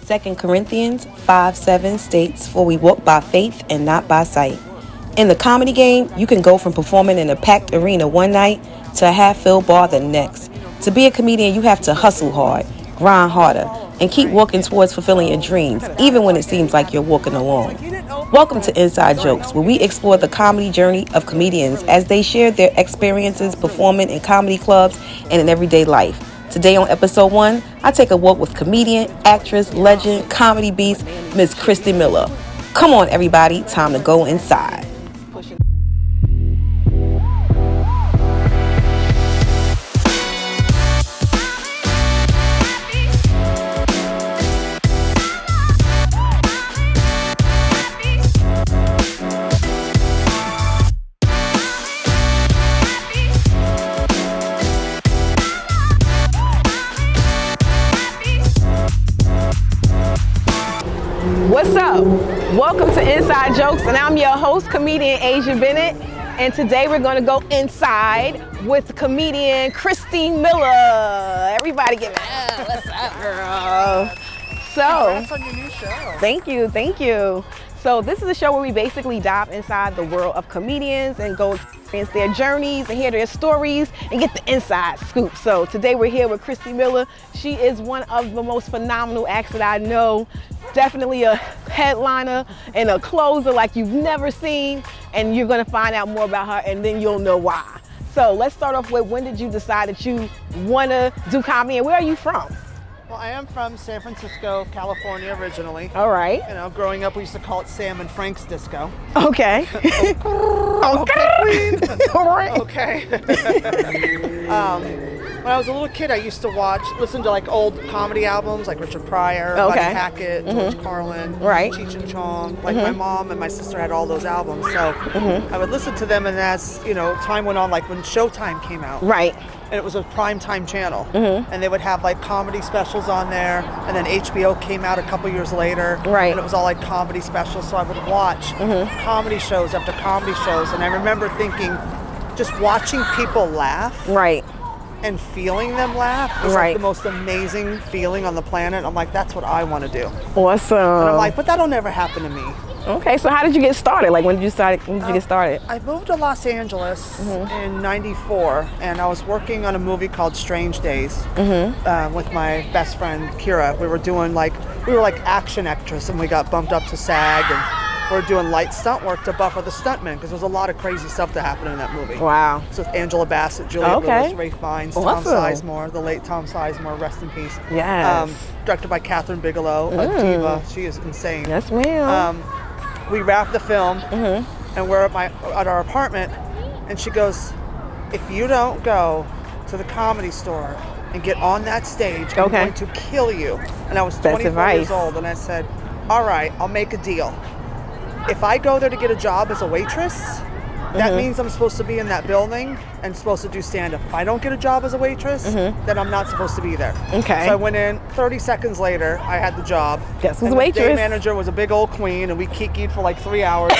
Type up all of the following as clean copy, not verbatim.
2 Corinthians 5:7 states, "For we walk by faith and not by sight." In the comedy game, you can go from performing in a packed arena one night to a half-filled bar the next. To be a comedian, you have to hustle hard, grind harder, and keep working towards fulfilling your dreams, even when it seems like you're walking alone. Welcome to Inside Jokes, where we explore the comedy journey of comedians as they share their experiences performing in comedy clubs and in everyday life. Today on episode 1, I take a walk with comedian, actress, legend, comedy beast, Miss Christy Miller. Come on, everybody, time to go inside. What's up? Welcome to Inside Jokes, and I'm your host, comedian Aja Bennett. And today we're going to go inside with comedian Christy Miller. Everybody give it up. What's up, girl? Congrats on your new show. Thank you. So this is a show where we basically dive inside the world of comedians and go experience their journeys and hear their stories and get the inside scoop. So today we're here with Christy Miller. She is one of the most phenomenal acts that I know. Definitely a headliner and a closer like you've never seen, and you're gonna find out more about her and then you'll know why. So let's start off with, when did you decide that you wanna do comedy, and where are you from? Well, I am from San Francisco, California originally. All right. You know, growing up we used to call it Sam and Frank's Disco. Okay. Okay, Queen. All right. Okay. When I was a little kid, I used to listen to like old comedy albums like Richard Pryor, Buddy Hackett, George Carlin, Right. Cheech and Chong. Like my mom and my sister had all those albums, so I would listen to them. And as you know, time went on, like when Showtime came out, Right. and it was a primetime channel, and they would have like comedy specials on there, and then HBO came out a couple years later, Right. and it was all like comedy specials, so I would watch comedy shows after comedy shows, and I remember thinking, just watching people laugh Right. and feeling them laugh is Right. like the most amazing feeling on the planet. I'm like, that's what I want to do. Awesome. And I'm like, but that'll never happen to me. Okay, so how did you get started? Like, when did you get started? I moved to Los Angeles in '94, and I was working on a movie called Strange Days with my best friend Kira. We were like action actors, and we got bumped up to SAG, and we were doing light stunt work to buffer the stuntmen because there's a lot of crazy stuff that happened in that movie. Wow. So it's Angela Bassett, Julia Lewis, Ray Fiennes, Tom Awesome. Sizemore, the late Tom Sizemore, rest in peace. Yes. Directed by Catherine Bigelow, a diva. She is insane. Yes, ma'am. We wrapped the film, and we're at our apartment, and she goes, "If you don't go to the Comedy Store and get on that stage, I'm going to kill you." And I was 24 years old, and I said, "All right, I'll make a deal. If I go there to get a job as a waitress, that means I'm supposed to be in that building and supposed to do stand-up. If I don't get a job as a waitress, then I'm not supposed to be there." Okay. So I went in. 30 seconds later, I had the job. Guess who's and waitress? The day manager was a big old queen, and we kikied for like 3 hours.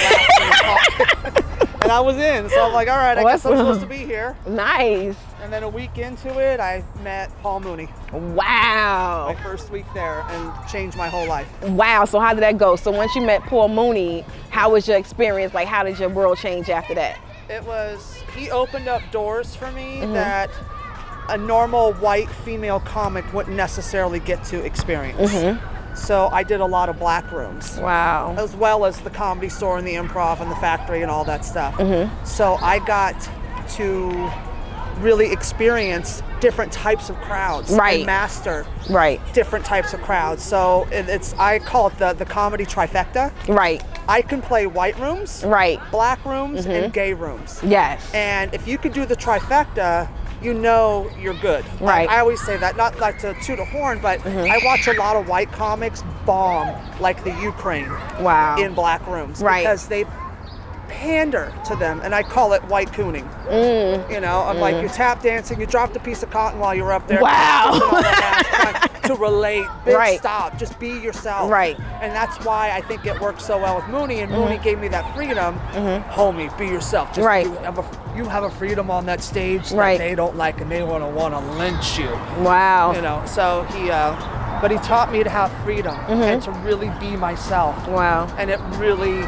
And I was in, so I'm like, all right, I guess I'm supposed to be here. Nice. And then a week into it, I met Paul Mooney. Wow. My first week there, and changed my whole life. Wow. So how did that go? So once you met Paul Mooney, how was your experience? Like, how did your world change after that? He opened up doors for me that a normal white female comic wouldn't necessarily get to experience. So I did a lot of black rooms. Wow. As well as the Comedy Store and the Improv and the Factory and all that stuff. So I got to really experience different types of crowds. Right. And master Right. different types of crowds. So I call it the comedy trifecta. Right. I can play white rooms, Right. black rooms, and gay rooms. Yes. And if you can do the trifecta, you know you're good. Right. I always say that, not like to toot a horn, but I watch a lot of white comics bomb like the Ukraine Wow. in black rooms. Right. Because they pander to them, and I call it white cooning. You know, I'm like, you're tap dancing, you dropped a piece of cotton while you were up there. Wow. To relate, big Right. stop, just be yourself. Right. And that's why I think it worked so well with Mooney, and Mooney gave me that freedom. Homie, be yourself. Just Right. you have a freedom on that stage that Right. they don't like, and they want to lynch you. Wow. You know, so but he taught me to have freedom and to really be myself. Wow. And it really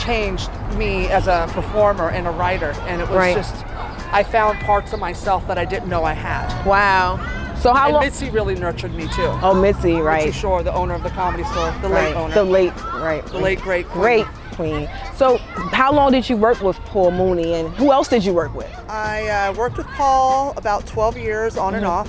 changed me as a performer and a writer. And it was just, I found parts of myself that I didn't know I had. Wow. So how long? Mitzi really nurtured me too. Oh, Mitzi, right. Mitzi Shore, the owner of the Comedy Store, the late owner. The late, The late, great queen. Great queen. So how long did you work with Paul Mooney, and who else did you work with? I worked with Paul about 12 years on and off.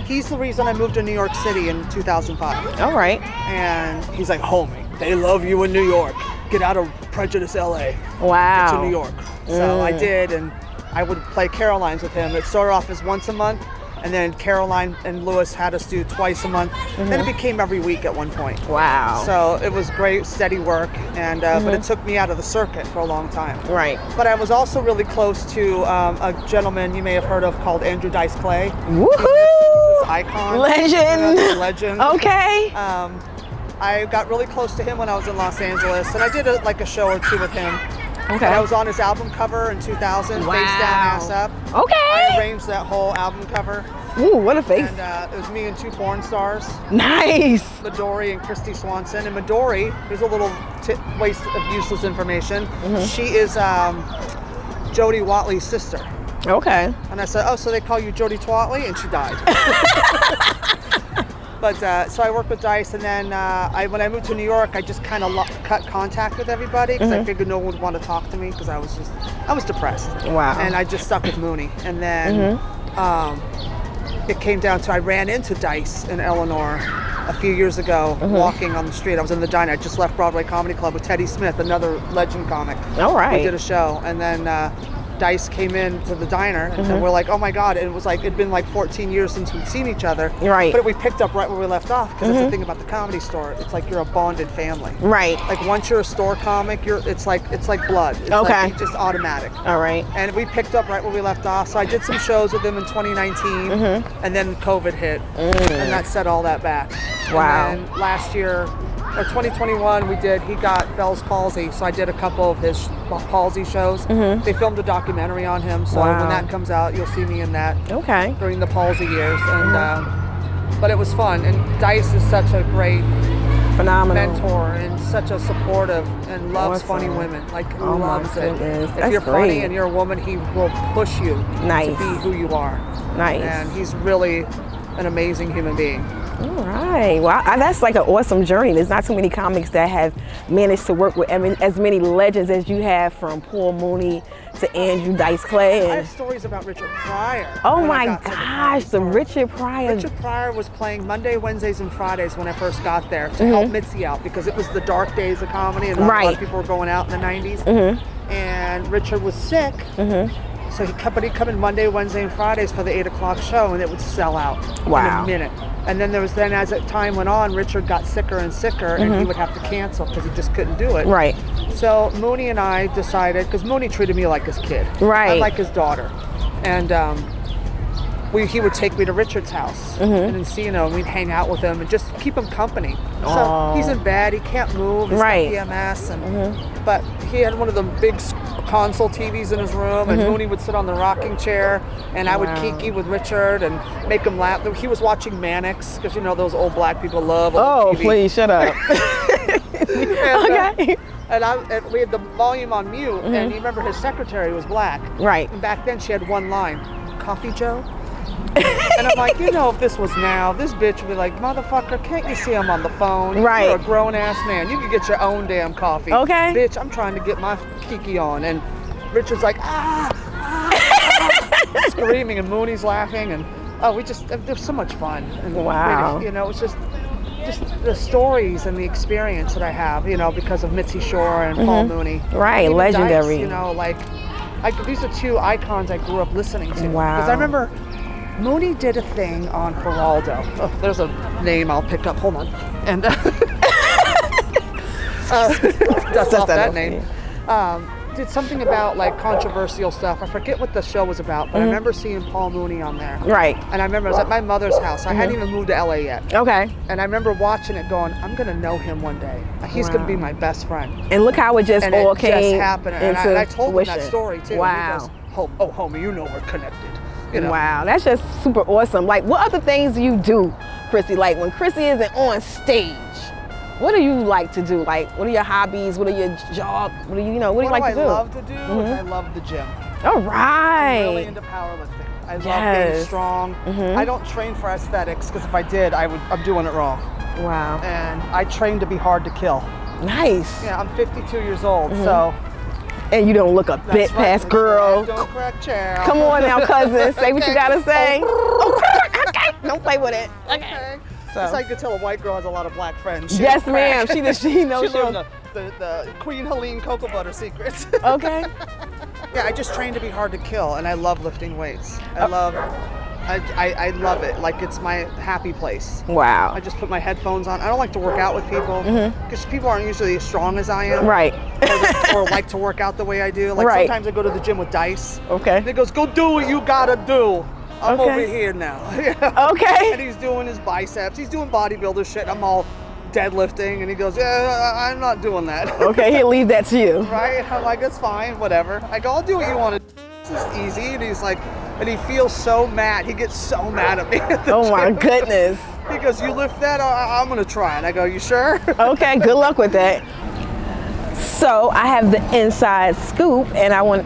He's the reason I moved to New York City in 2005. All right. And he's like, homie, they love you in New York. Get out of Prejudice, LA. Wow. Get to New York. So I did, and I would play Caroline's with him. It started off as once a month, and then Caroline and Lewis had us do twice a month. Then it became every week at one point. Wow. So it was great, steady work, and but it took me out of the circuit for a long time. Right. But I was also really close to a gentleman you may have heard of called Andrew Dice Clay. Woohoo! He's this icon. Legend. Legend. Okay. I got really close to him when I was in Los Angeles, and I did a show or two with him. Okay. And I was on his album cover in 2000, Face Down, Ass Up. Okay. I arranged that whole album cover. Ooh, what a face. And it was me and two porn stars. Nice. Midori and Christy Swanson. And Midori, here's a little waste of useless information. She is Jody Watley's sister. Okay. And I said, oh, so they call you Jody Twatley? And she died. But so I worked with Dice, and then when I moved to New York, I just kind of cut contact with everybody because I figured no one would want to talk to me because I was depressed. Wow. And I just stuck with Mooney. And then it came down to I ran into Dice in Eleanor a few years ago, walking on the street. I was in the diner. I just left Broadway Comedy Club with Teddy Smith, another legend comic. All right. We did a show, and then Dice came in to the diner, and we're like, oh my God. And it was like, it'd been like 14 years since we'd seen each other. Right. But we picked up right where we left off, because that's the thing about the Comedy Store. It's like you're a bonded family. Right. Like once you're a store comic, it's like blood. It's okay. like, it's just automatic. All right. And we picked up right where we left off. So I did some shows with him in 2019, and then COVID hit, and that set all that back. Wow. And then last year, or 2021, he got Bell's palsy, so I did a couple of his palsy shows. They filmed a documentary on him, so when that comes out, you'll see me in that. Okay. During the palsy years, and but it was fun. And Dice is such a great, phenomenal mentor and such a supportive and loves funny women. Like loves it. If you're funny and you're a woman, he will push you to be who you are. Nice. And he's really an amazing human being. All right. Well, that's like an awesome journey. There's not too many comics that have managed to work with as many legends as you have, from Paul Mooney to Andrew Dice Clay. I have stories about Richard Pryor. Oh my gosh, the Richard Pryor. Richard Pryor was playing Monday, Wednesdays, and Fridays when I first got there to help Mitzi out, because it was the dark days of comedy and a lot of people were going out in the 90s. And Richard was sick. So he'd come in Monday, Wednesday, and Fridays for the 8 o'clock show, and it would sell out in a minute. And then as time went on, Richard got sicker and sicker, and he would have to cancel because he just couldn't do it. Right. So Mooney and I decided, because Mooney treated me like his kid. Right. I like his daughter. And he would take me to Richard's house in Encino, and we'd hang out with him and just keep him company. So he's in bed, he can't move, he's got PMS, and but he had one of the big console TVs in his room, and Mooney would sit on the rocking chair, and I would kiki with Richard and make him laugh. He was watching Mannix, because those old black people love old TV. Please shut up. And we had the volume on mute, and you remember his secretary was black. Right. And back then she had one line, "Coffee, Joe?" And I'm like, if this was now, this bitch would be like, motherfucker, can't you see I'm on the phone? Right. You're a grown-ass man. You can get your own damn coffee. Okay. Bitch, I'm trying to get my kiki on. And Richard's like, screaming, and Mooney's laughing. And, there's so much fun. And wow. It's just the stories and the experience that I have, because of Mitzi Shore and Paul Mooney. Right, legendary. Dice, these are two icons I grew up listening to. Wow. Because I remember Mooney did a thing on Geraldo. Oh, there's a name I'll pick up. Hold on. And dust off that name. Did something about controversial stuff. I forget what the show was about, but I remember seeing Paul Mooney on there. Right. And I remember I was at my mother's house. I hadn't even moved to LA yet. Okay. And I remember watching it going, I'm going to know him one day. He's going to be my best friend. And look how it just all came into just happened. And I told him that story too. Wow. He goes, homie, we're connected. Wow, that's just super awesome. What other things do you do Christy. Like when Christy isn't on stage, what do you like to do? Like, what are your hobbies? What are your job? What do you know? What do you like to do? What I love to do is I love the gym. All right. I'm really into powerlifting. I love being strong. I don't train for aesthetics because if I did, I'm doing it wrong. Wow. And I train to be hard to kill. Nice. Yeah, I'm 52 years old, so. And you don't look a bit past girl. Don't crack chair. Come on now, cousin. Say what you gotta say. Oh, okay. Don't play with it. Okay. So. That's how you can tell a white girl has a lot of black friends. Yes, ma'am. She knows. She learned the Queen Helene cocoa butter secrets. Okay. Yeah, I just train to be hard to kill, and I love lifting weights. I love it. Like it's my happy place. Wow. I just put my headphones on. I don't like to work out with people because people aren't usually as strong as I am. Right. or like to work out the way I do. Like sometimes I go to the gym with Dice. Okay. And he goes, go do what you gotta do. I'm over here now. Okay. And he's doing his biceps. He's doing bodybuilder shit. I'm all deadlifting, and he goes, yeah, I'm not doing that. Okay, he'll leave that to you. Right? I'm like, it's fine, whatever. I go, I'll do what you want to do. This is easy. And he's like, and he feels so mad. He gets so mad at me at the gym. My goodness. He goes, you lift that? I'm going to try. And I go, you sure? Okay, good luck with that. So I have the inside scoop, and I want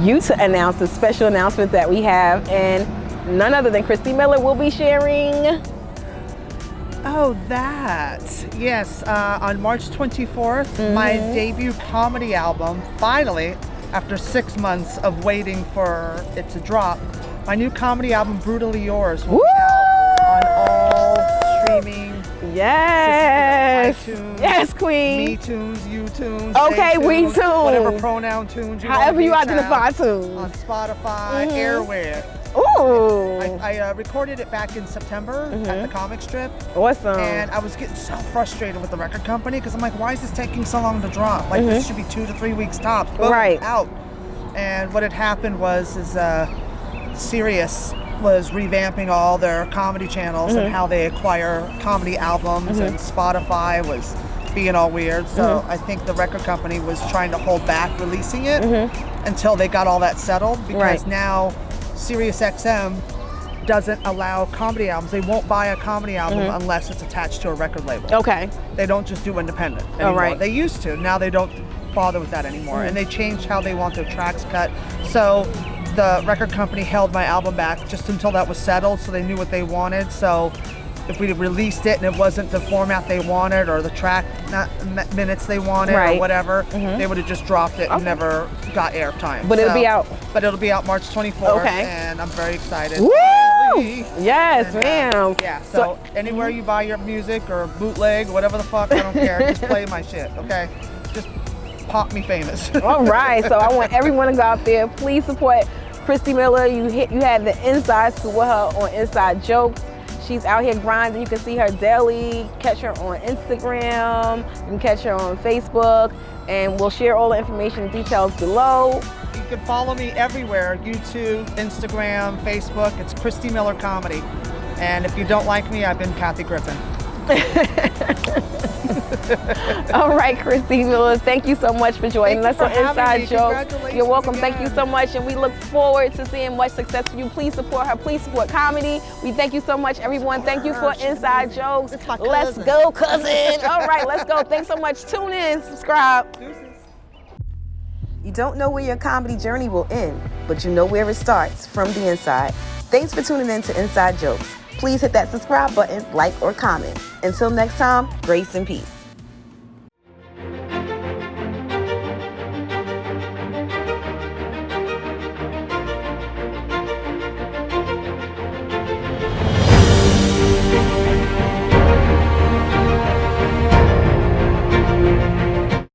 you to announce the special announcement that we have, and none other than Christy Miller will be sharing. Oh, that. Yes, on March 24th, my debut comedy album, finally, after 6 months of waiting for it to drop, my new comedy album, Brutally Yours, will be out on all streaming. Yes. iTunes, yes, queen. Me tunes, you tunes. Okay, we tunes. Whatever pronoun tunes you However you want to identify tunes. on Spotify, Airware. Ooh. I recorded it back in September at the comic strip. Awesome. And I was getting so frustrated with the record company because I'm like, why is this taking so long to drop? Like this should be 2 to 3 weeks tops. Boom, out. And what had happened was Sirius was revamping all their comedy channels and how they acquire comedy albums, and Spotify was being all weird. So I think the record company was trying to hold back releasing it until they got all that settled, because now SiriusXM doesn't allow comedy albums. They won't buy a comedy album unless it's attached to a record label. Okay. They don't just do independent anymore. They used to. Now they don't bother with that anymore. And they changed how they want their tracks cut. So the record company held my album back just until that was settled, so they knew what they wanted. So if we released it and it wasn't the format they wanted or the track minutes they wanted or whatever, they would have just dropped it and never got airtime. But it'll be out. But it'll be out March 24th, and I'm very excited. Woo! Yes, ma'am. Yeah, so anywhere you buy your music or bootleg, whatever the fuck, I don't care. Just play my shit, okay? Just pop me famous. All right, so I want everyone to go out there. Please support Christy Miller. You had the inside scoop with her on Inside Jokes. She's out here grinding. You can see her daily. Catch her on Instagram. You can catch her on Facebook. And we'll share all the information and details below. You can follow me everywhere. YouTube, Instagram, Facebook. It's Christy Miller Comedy. And if you don't like me, I've been Kathy Griffin. All right, Christy Miller, thank you so much for joining us on Inside Jokes. You're welcome. Thank you so much, and we look forward to seeing much success for you. Please support her. Please support comedy. We thank you so much, everyone. Thank you for Inside Jokes. Let's go, cousin. All right, let's go. Thanks so much. Tune in, subscribe. You don't know where your comedy journey will end, but you know where it starts, from the inside. Thanks for tuning in to Inside Jokes. Please hit that subscribe button, like, or comment. Until next time, grace and peace.